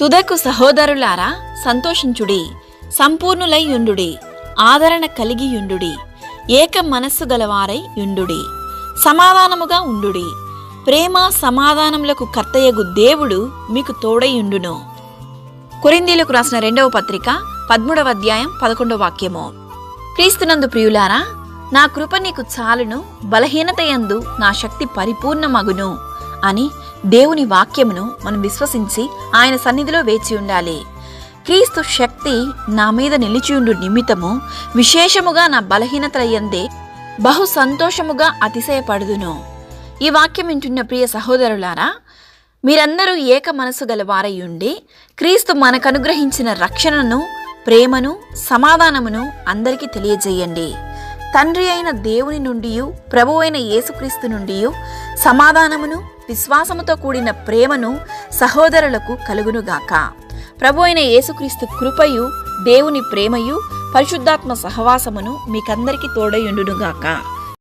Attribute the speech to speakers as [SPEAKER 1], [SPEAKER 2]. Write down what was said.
[SPEAKER 1] తుదకు సహోదరులారా సంతోషించుడి, సంపూర్ణులై యుండుడి, ఆదరణ కలిగి యుండుడి, ఏక మనస్సు గలవారై యుండుడి, సమాధానముగా ఉండుడి. ప్రేమ సమాధానములకు కర్తయగు దేవుడు మీకు తోడైయుండును. కొరింథీయులకు రాసిన 2వ పత్రిక 13వ అధ్యాయం 11వ వాక్యము. క్రీస్తునందు ప్రియులారా, నా కృప నీకు చాలును, బలహీనతయందు నా శక్తి పరిపూర్ణమగును అని దేవుని వాక్యమును మనం విశ్వసించి ఆయన సన్నిధిలో వేచి ఉండాలి. క్రీస్తు శక్తి నా మీద నిలిచియుండు నిమిత్తము విశేషముగా నా బలహీనతయందే బహు సంతోషముగా అతిశయపడుదును. ఈ వాక్యం వింటున్న ప్రియ సహోదరులారా, మీరందరూ ఏక మనసు గలవారై ఉండి క్రీస్తు మనకు అనుగ్రహించిన రక్షణను, ప్రేమను, సమాధానమును అందరికీ తెలియజేయండి. తండ్రి అయిన దేవుని నుండి, ప్రభువు అయిన యేసుక్రీస్తు నుండి సమాధానమును, విశ్వాసముతో కూడిన ప్రేమను సహోదరులకు కలుగునుగాక. ప్రభు అయిన యేసుక్రీస్తు కృపయు, దేవుని ప్రేమయు, పరిశుద్ధాత్మ సహవాసమును మీకందరికీ తోడయుండునుగాక.